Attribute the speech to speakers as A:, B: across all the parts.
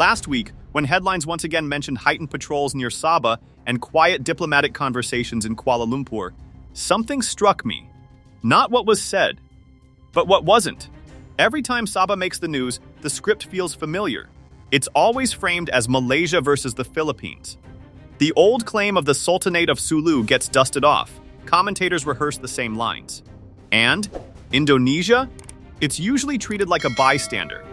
A: Last week, when headlines once again mentioned heightened patrols near Sabah and quiet diplomatic conversations in Kuala Lumpur, something struck me. Not what was said, but what wasn't. Every time Sabah makes the news, the script feels familiar. It's always framed as Malaysia versus the Philippines. The old claim of the Sultanate of Sulu gets dusted off. Commentators rehearse the same lines. And Indonesia? It's usually treated like a bystander,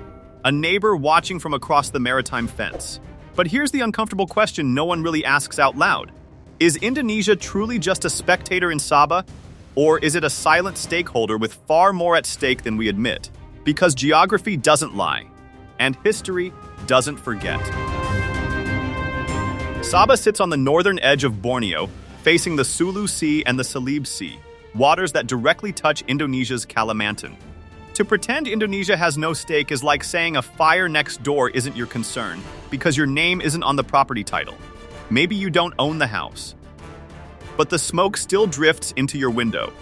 A: a neighbor watching from across the maritime fence. But here's the uncomfortable question no one really asks out loud. Is Indonesia truly just a spectator in Sabah? Or is it a silent stakeholder with far more at stake than we admit? Because geography doesn't lie, and history doesn't forget. Sabah sits on the northern edge of Borneo, facing the Sulu Sea and the Celebes Sea, waters that directly touch Indonesia's Kalimantan. To pretend Indonesia has no stake is like saying a fire next door isn't your concern because your name isn't on the property title. Maybe you don't own the house, but the smoke still drifts into your window.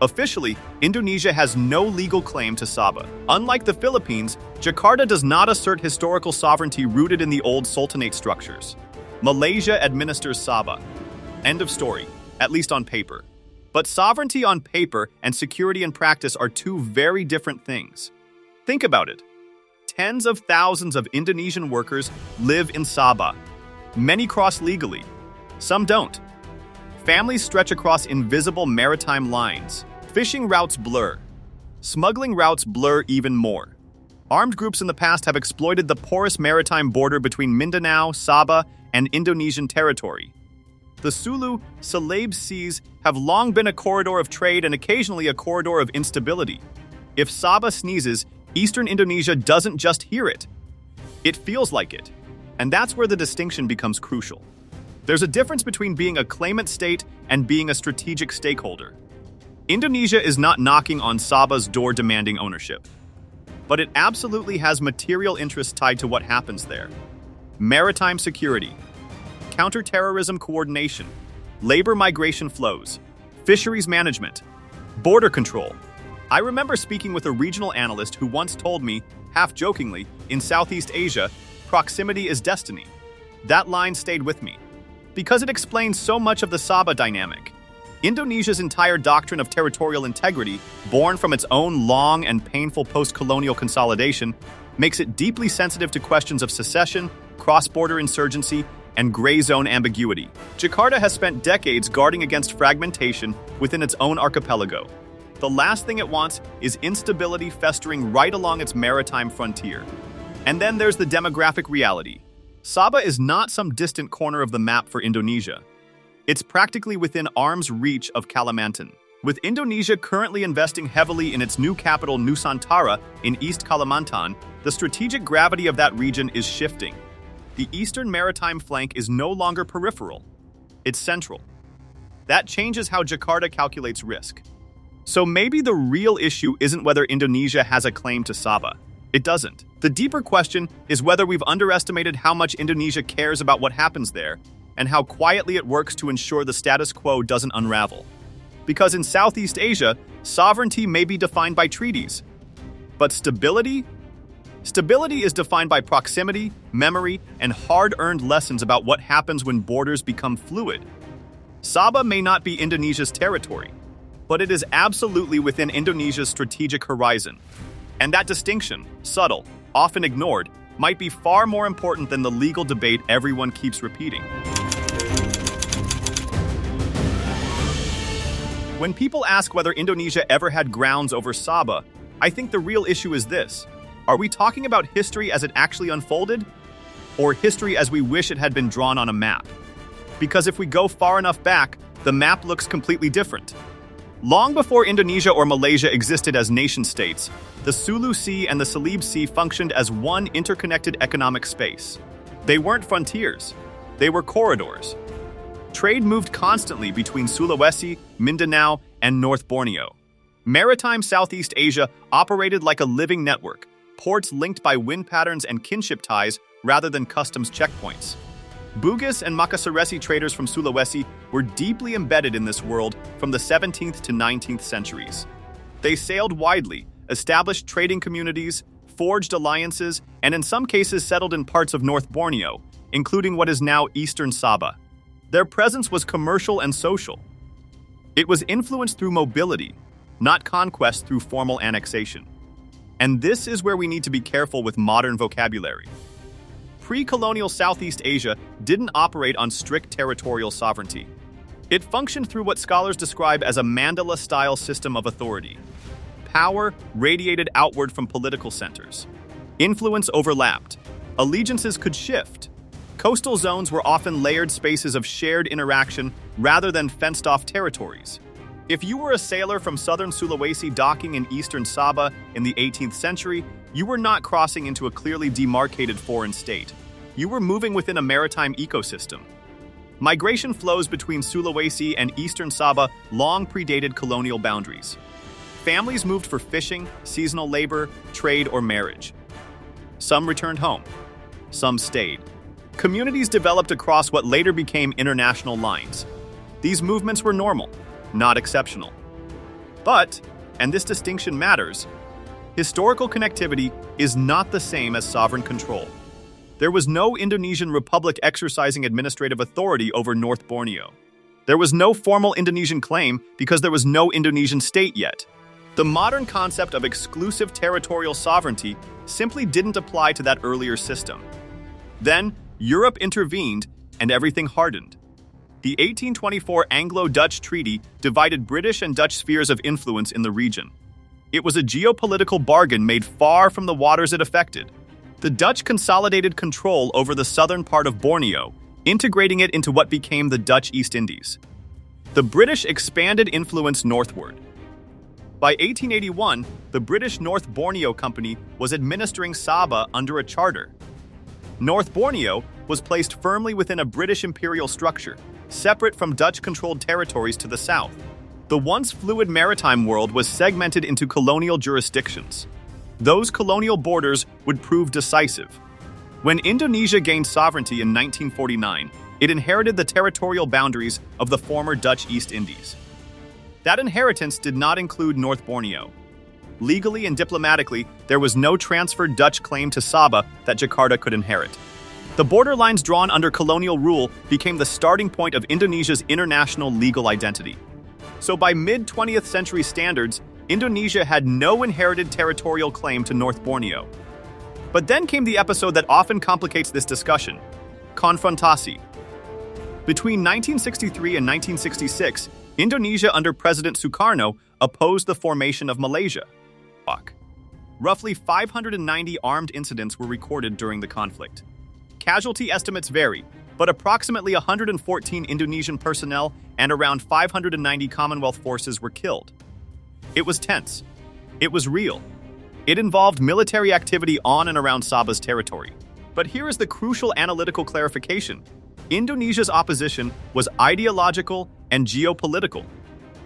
A: Officially, Indonesia has no legal claim to Sabah. Unlike the Philippines, Jakarta does not assert historical sovereignty rooted in the old Sultanate structures. Malaysia administers Sabah. End of story, at least on paper. But sovereignty on paper and security in practice are two very different things. Think about it. Tens of thousands of Indonesian workers live in Sabah. Many cross legally. Some don't. Families stretch across invisible maritime lines. Fishing routes blur. Smuggling routes blur even more. Armed groups in the past have exploited the porous maritime border between Mindanao, Sabah, and Indonesian territory. The Sulu, Celebes seas have long been a corridor of trade and occasionally a corridor of instability. If Sabah sneezes, eastern Indonesia doesn't just hear it. It feels like it. And that's where the distinction becomes crucial. There's a difference between being a claimant state and being a strategic stakeholder. Indonesia is not knocking on Sabah's door demanding ownership, but it absolutely has material interests tied to what happens there. Maritime security, counterterrorism coordination, labor migration flows, fisheries management, border control. I remember speaking with a regional analyst who once told me, half-jokingly, in Southeast Asia, proximity is destiny. That line stayed with me, because it explains so much of the Sabah dynamic. Indonesia's entire doctrine of territorial integrity, born from its own long and painful post-colonial consolidation, makes it deeply sensitive to questions of secession, cross-border insurgency, and gray zone ambiguity. Jakarta has spent decades guarding against fragmentation within its own archipelago. The last thing it wants is instability festering right along its maritime frontier. And then there's the demographic reality. Sabah is not some distant corner of the map for Indonesia. It's practically within arm's reach of Kalimantan. With Indonesia currently investing heavily in its new capital Nusantara in East Kalimantan, the strategic gravity of that region is shifting. The eastern maritime flank is no longer peripheral. It's central. That changes how Jakarta calculates risk. So maybe the real issue isn't whether Indonesia has a claim to Sabah. It doesn't. The deeper question is whether we've underestimated how much Indonesia cares about what happens there and how quietly it works to ensure the status quo doesn't unravel. Because in Southeast Asia, sovereignty may be defined by treaties. But stability? Stability is defined by proximity, memory, and hard-earned lessons about what happens when borders become fluid. Sabah may not be Indonesia's territory, but it is absolutely within Indonesia's strategic horizon. And that distinction, subtle, often ignored, might be far more important than the legal debate everyone keeps repeating. When people ask whether Indonesia ever had grounds over Sabah, I think the real issue is this. Are we talking about history as it actually unfolded? Or history as we wish it had been drawn on a map? Because if we go far enough back, the map looks completely different. Long before Indonesia or Malaysia existed as nation-states, the Sulu Sea and the Celebes Sea functioned as one interconnected economic space. They weren't frontiers. They were corridors. Trade moved constantly between Sulawesi, Mindanao, and North Borneo. Maritime Southeast Asia operated like a living network, ports linked by wind patterns and kinship ties rather than customs checkpoints. Bugis and Makassarese traders from Sulawesi were deeply embedded in this world from the 17th to 19th centuries. They sailed widely, established trading communities, forged alliances, and in some cases settled in parts of North Borneo, including what is now eastern Sabah. Their presence was commercial and social. It was influenced through mobility, not conquest through formal annexation. And this is where we need to be careful with modern vocabulary. Pre-colonial Southeast Asia didn't operate on strict territorial sovereignty. It functioned through what scholars describe as a mandala-style system of authority. Power radiated outward from political centers. Influence overlapped. Allegiances could shift. Coastal zones were often layered spaces of shared interaction rather than fenced-off territories. If you were a sailor from southern Sulawesi docking in eastern Sabah in the 18th century, you were not crossing into a clearly demarcated foreign state. You were moving within a maritime ecosystem. Migration flows between Sulawesi and eastern Sabah long predated colonial boundaries. Families moved for fishing, seasonal labor, trade, or marriage. Some returned home. Some stayed. Communities developed across what later became international lines. These movements were normal, not exceptional. But, and this distinction matters, historical connectivity is not the same as sovereign control. There was no Indonesian republic exercising administrative authority over North Borneo. There was no formal Indonesian claim because there was no Indonesian state yet. The modern concept of exclusive territorial sovereignty simply didn't apply to that earlier system. Then, Europe intervened and everything hardened. The 1824 Anglo-Dutch Treaty divided British and Dutch spheres of influence in the region. It was a geopolitical bargain made far from the waters it affected. The Dutch consolidated control over the southern part of Borneo, integrating it into what became the Dutch East Indies. The British expanded influence northward. By 1881, the British North Borneo Company was administering Sabah under a charter. North Borneo was placed firmly within a British imperial structure, separate from Dutch-controlled territories to the south. The once fluid maritime world was segmented into colonial jurisdictions. Those colonial borders would prove decisive. When Indonesia gained sovereignty in 1949, it inherited the territorial boundaries of the former Dutch East Indies. That inheritance did not include North Borneo. Legally and diplomatically, there was no transferred Dutch claim to Sabah that Jakarta could inherit. The border lines drawn under colonial rule became the starting point of Indonesia's international legal identity. So by mid-20th century standards, Indonesia had no inherited territorial claim to North Borneo. But then came the episode that often complicates this discussion: confrontasi. Between 1963 and 1966, Indonesia under President Sukarno opposed the formation of Malaysia. Roughly 590 armed incidents were recorded during the conflict. Casualty estimates vary, but approximately 114 Indonesian personnel and around 590 Commonwealth forces were killed. It was tense. It was real. It involved military activity on and around Sabah's territory. But here is the crucial analytical clarification. Indonesia's opposition was ideological and geopolitical,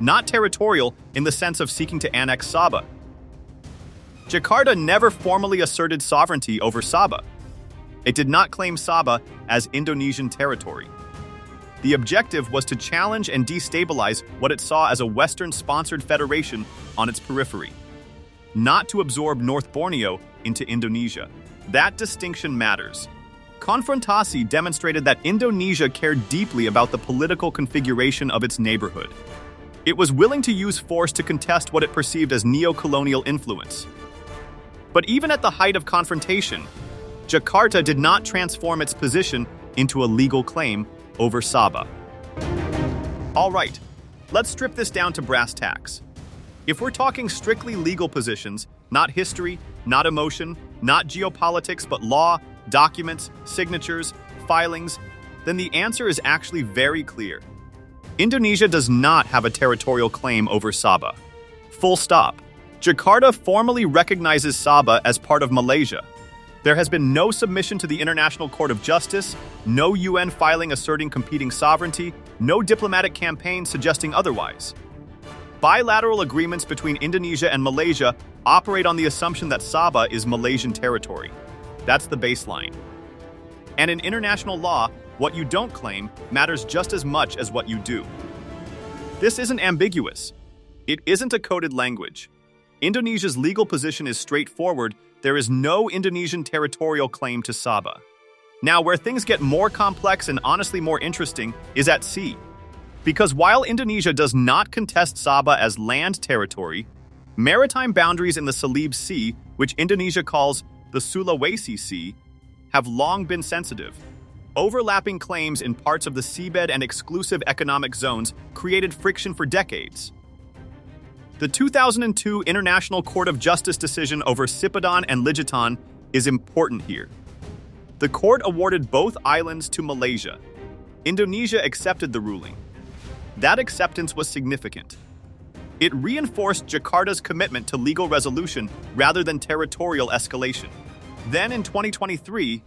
A: not territorial in the sense of seeking to annex Sabah. Jakarta never formally asserted sovereignty over Sabah. It did not claim Sabah as Indonesian territory. The objective was to challenge and destabilize what it saw as a Western-sponsored federation on its periphery, not to absorb North Borneo into Indonesia. That distinction matters. Konfrontasi demonstrated that Indonesia cared deeply about the political configuration of its neighborhood. It was willing to use force to contest what it perceived as neo-colonial influence. But even at the height of confrontation, Jakarta did not transform its position into a legal claim over Sabah. All right, let's strip this down to brass tacks. If we're talking strictly legal positions, not history, not emotion, not geopolitics, but law, documents, signatures, filings, then the answer is actually very clear. Indonesia does not have a territorial claim over Sabah. Full stop. Jakarta formally recognizes Sabah as part of Malaysia. There has been no submission to the International Court of Justice, no UN filing asserting competing sovereignty, no diplomatic campaign suggesting otherwise. Bilateral agreements between Indonesia and Malaysia operate on the assumption that Sabah is Malaysian territory. That's the baseline. And in international law, what you don't claim matters just as much as what you do. This isn't ambiguous. It isn't a coded language. Indonesia's legal position is straightforward, there is no Indonesian territorial claim to Sabah. Now, where things get more complex and honestly more interesting is at sea. Because while Indonesia does not contest Sabah as land territory, maritime boundaries in the Celebes Sea, which Indonesia calls the Sulawesi Sea, have long been sensitive. Overlapping claims in parts of the seabed and exclusive economic zones created friction for decades. The 2002 International Court of Justice decision over Sipadan and Ligitan is important here. The court awarded both islands to Malaysia. Indonesia accepted the ruling. That acceptance was significant. It reinforced Jakarta's commitment to legal resolution rather than territorial escalation. Then in 2023,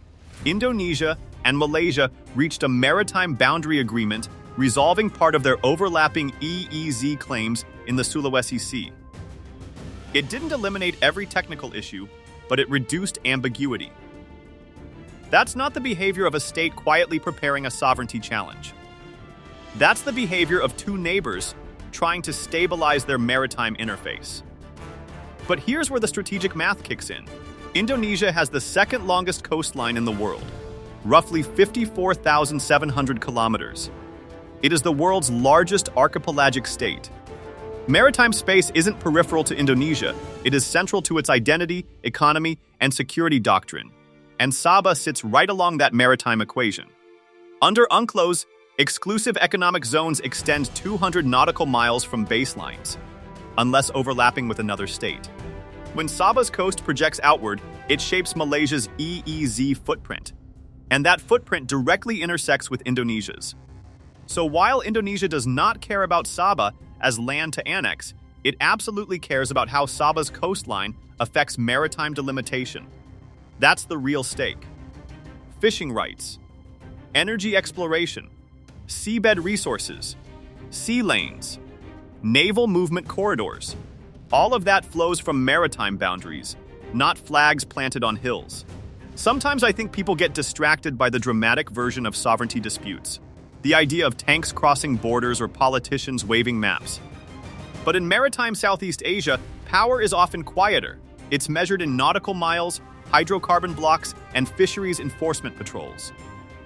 A: Indonesia and Malaysia reached a maritime boundary agreement resolving part of their overlapping EEZ claims in the Sulawesi Sea. It didn't eliminate every technical issue, but it reduced ambiguity. That's not the behavior of a state quietly preparing a sovereignty challenge. That's the behavior of two neighbors trying to stabilize their maritime interface. But here's where the strategic math kicks in. Indonesia has the second longest coastline in the world, roughly 54,700 kilometers. It is the world's largest archipelagic state. Maritime space isn't peripheral to Indonesia, it is central to its identity, economy, and security doctrine. And Sabah sits right along that maritime equation. Under UNCLOS, exclusive economic zones extend 200 nautical miles from baselines, unless overlapping with another state. When Sabah's coast projects outward, it shapes Malaysia's EEZ footprint, and that footprint directly intersects with Indonesia's. So while Indonesia does not care about Sabah as land to annex, it absolutely cares about how Sabah's coastline affects maritime delimitation. That's the real stake. Fishing rights, energy exploration, seabed resources, sea lanes, naval movement corridors. All of that flows from maritime boundaries, not flags planted on hills. Sometimes I think people get distracted by the dramatic version of sovereignty disputes, the idea of tanks crossing borders or politicians waving maps. But in maritime Southeast Asia, power is often quieter. It's measured in nautical miles, hydrocarbon blocks, and fisheries enforcement patrols.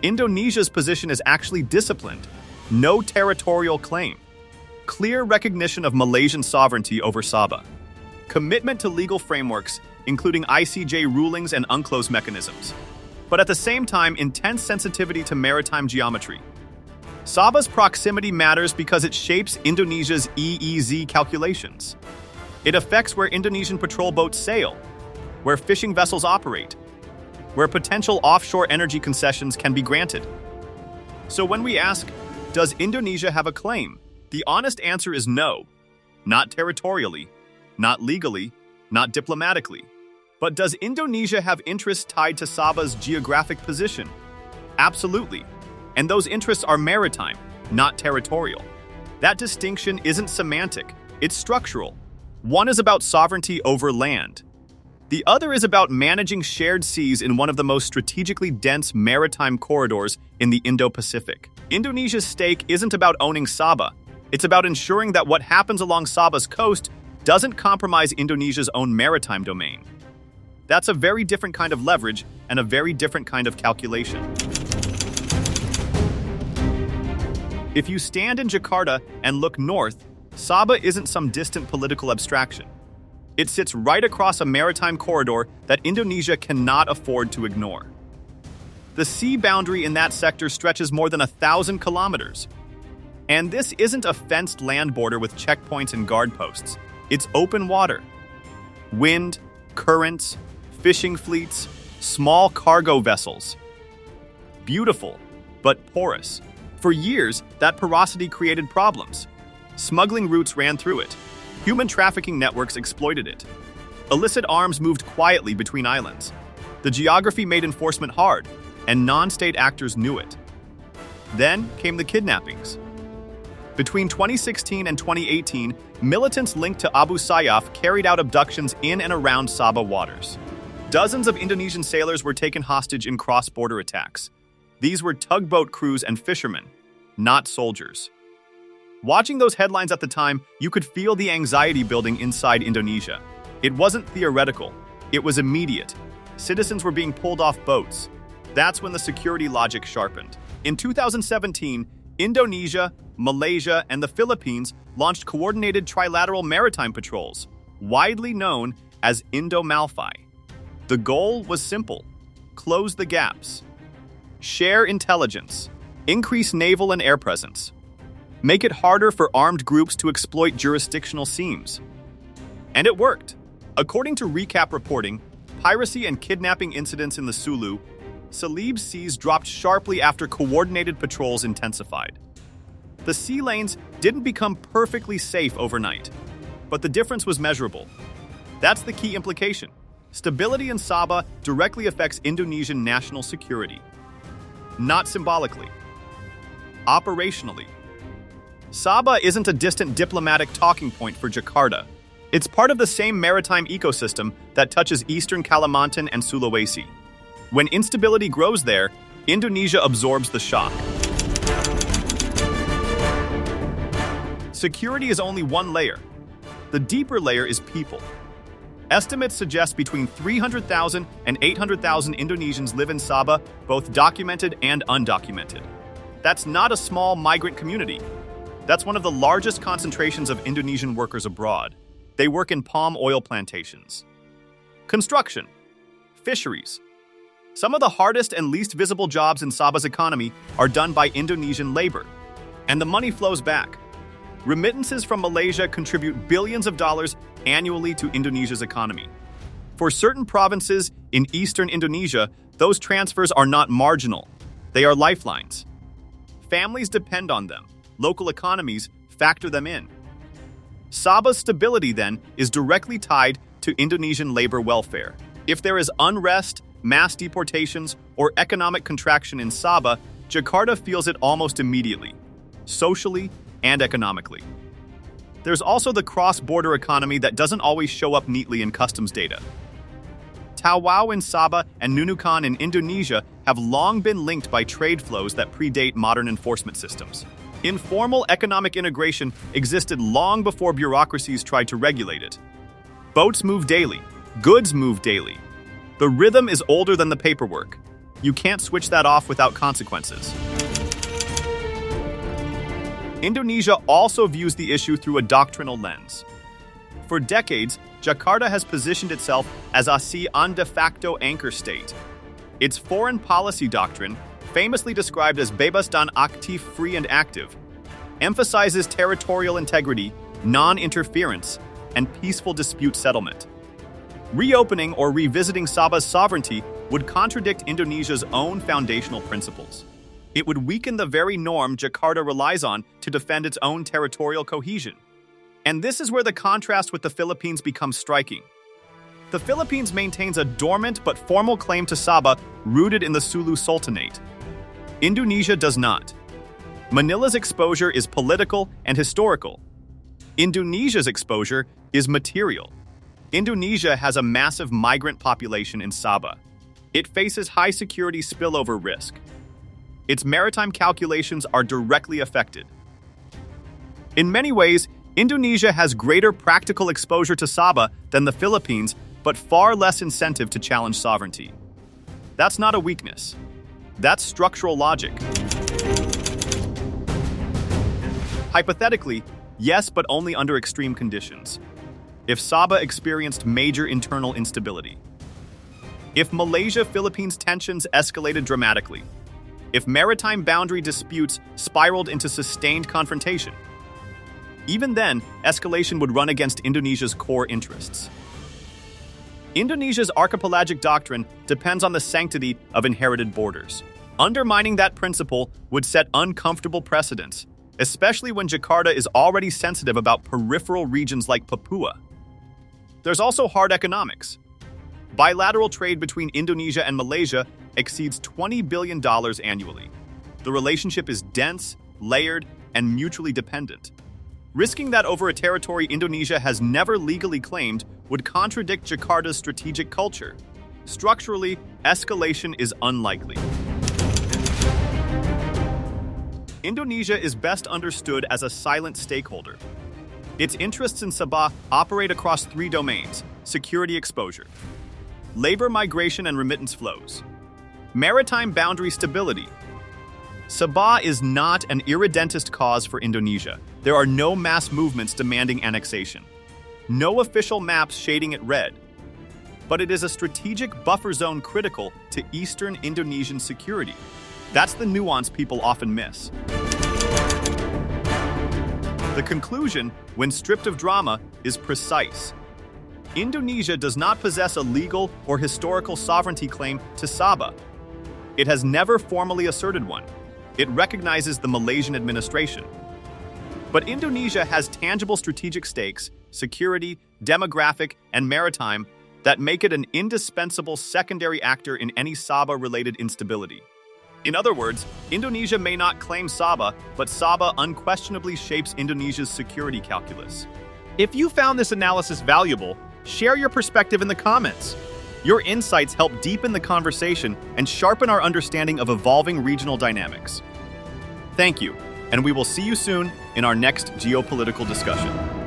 A: Indonesia's position is actually disciplined. No territorial claim. Clear recognition of Malaysian sovereignty over Sabah. Commitment to legal frameworks, including ICJ rulings and UNCLOS mechanisms. But at the same time, intense sensitivity to maritime geometry. Sabah's proximity matters because it shapes Indonesia's EEZ calculations. It affects where Indonesian patrol boats sail, where fishing vessels operate, where potential offshore energy concessions can be granted. So when we ask, does Indonesia have a claim? The honest answer is no. Not territorially, not legally, not diplomatically. But does Indonesia have interests tied to Sabah's geographic position? Absolutely. And those interests are maritime, not territorial. That distinction isn't semantic, it's structural. One is about sovereignty over land. The other is about managing shared seas in one of the most strategically dense maritime corridors in the Indo-Pacific. Indonesia's stake isn't about owning Sabah. It's about ensuring that what happens along Sabah's coast doesn't compromise Indonesia's own maritime domain. That's a very different kind of leverage and a very different kind of calculation. If you stand in Jakarta and look north, Sabah isn't some distant political abstraction. It sits right across a maritime corridor that Indonesia cannot afford to ignore. The sea boundary in that sector stretches more than 1,000 kilometers. And this isn't a fenced land border with checkpoints and guard posts. It's open water. Wind, currents, fishing fleets, small cargo vessels. Beautiful, but porous. For years, that porosity created problems. Smuggling routes ran through it. Human trafficking networks exploited it. Illicit arms moved quietly between islands. The geography made enforcement hard, and non-state actors knew it. Then came the kidnappings. Between 2016 and 2018, militants linked to Abu Sayyaf carried out abductions in and around Sabah waters. Dozens of Indonesian sailors were taken hostage in cross-border attacks. These were tugboat crews and fishermen, not soldiers. Watching those headlines at the time, you could feel the anxiety building inside Indonesia. It wasn't theoretical. It was immediate. Citizens were being pulled off boats. That's when the security logic sharpened. In 2017, Indonesia, Malaysia, and the Philippines launched coordinated trilateral maritime patrols, widely known as Indo-Malfi. The goal was simple: close the gaps, share intelligence, increase naval and air presence, make it harder for armed groups to exploit jurisdictional seams. And it worked. According to recap reporting, piracy and kidnapping incidents in the Sulu, Celebes seas dropped sharply after coordinated patrols intensified. The sea lanes didn't become perfectly safe overnight, but the difference was measurable. That's the key implication. Stability in Sabah directly affects Indonesian national security. Not symbolically. Operationally. Sabah isn't a distant diplomatic talking point for Jakarta. It's part of the same maritime ecosystem that touches eastern Kalimantan and Sulawesi. When instability grows there, Indonesia absorbs the shock. Security is only one layer. The deeper layer is people. Estimates suggest between 300,000 and 800,000 Indonesians live in Sabah, both documented and undocumented. That's not a small migrant community. That's one of the largest concentrations of Indonesian workers abroad. They work in palm oil plantations, construction, fisheries. Some of the hardest and least visible jobs in Sabah's economy are done by Indonesian labor, and the money flows back. Remittances from Malaysia contribute billions of dollars annually to Indonesia's economy. For certain provinces in eastern Indonesia, those transfers are not marginal. They are lifelines. Families depend on them. Local economies factor them in. Sabah's stability, then, is directly tied to Indonesian labor welfare. If there is unrest, mass deportations, or economic contraction in Sabah, Jakarta feels it almost immediately, socially and economically. There's also the cross-border economy that doesn't always show up neatly in customs data. Tawau in Sabah and Nunukan in Indonesia have long been linked by trade flows that predate modern enforcement systems. Informal economic integration existed long before bureaucracies tried to regulate it. Boats move daily. Goods move daily. The rhythm is older than the paperwork. You can't switch that off without consequences. Indonesia also views the issue through a doctrinal lens. For decades, Jakarta has positioned itself as a de facto anchor state. Its foreign policy doctrine, famously described as bebas dan aktif, free and active, emphasizes territorial integrity, non-interference, and peaceful dispute settlement. Reopening or revisiting Sabah's sovereignty would contradict Indonesia's own foundational principles. It would weaken the very norm Jakarta relies on to defend its own territorial cohesion. And this is where the contrast with the Philippines becomes striking. The Philippines maintains a dormant but formal claim to Sabah rooted in the Sulu Sultanate. Indonesia does not. Manila's exposure is political and historical. Indonesia's exposure is material. Indonesia has a massive migrant population in Sabah. It faces high security spillover risk. Its maritime calculations are directly affected. In many ways, Indonesia has greater practical exposure to Sabah than the Philippines, but far less incentive to challenge sovereignty. That's not a weakness. That's structural logic. Hypothetically, yes, but only under extreme conditions. If Sabah experienced major internal instability. If Malaysia-Philippines tensions escalated dramatically. If maritime boundary disputes spiraled into sustained confrontation. Even then, escalation would run against Indonesia's core interests. Indonesia's archipelagic doctrine depends on the sanctity of inherited borders. Undermining that principle would set uncomfortable precedents, especially when Jakarta is already sensitive about peripheral regions like Papua. There's also hard economics. Bilateral trade between Indonesia and Malaysia exceeds $20 billion annually. The relationship is dense, layered, and mutually dependent. Risking that over a territory Indonesia has never legally claimed would contradict Jakarta's strategic culture. Structurally, escalation is unlikely. Indonesia is best understood as a silent stakeholder. Its interests in Sabah operate across three domains: security exposure, Labor migration and remittance flows. Maritime boundary stability. Sabah is not an irredentist cause for Indonesia. There are no mass movements demanding annexation. No official maps shading it red. But it is a strategic buffer zone critical to eastern Indonesian security. That's the nuance people often miss. The conclusion, when stripped of drama, is precise. Indonesia does not possess a legal or historical sovereignty claim to Sabah. It has never formally asserted one. It recognizes the Malaysian administration. But Indonesia has tangible strategic stakes, security, demographic, and maritime that make it an indispensable secondary actor in any Sabah-related instability. In other words, Indonesia may not claim Sabah, but Sabah unquestionably shapes Indonesia's security calculus.
B: If you found this analysis valuable, share your perspective in the comments. Your insights help deepen the conversation and sharpen our understanding of evolving regional dynamics. Thank you, and we will see you soon in our next geopolitical discussion.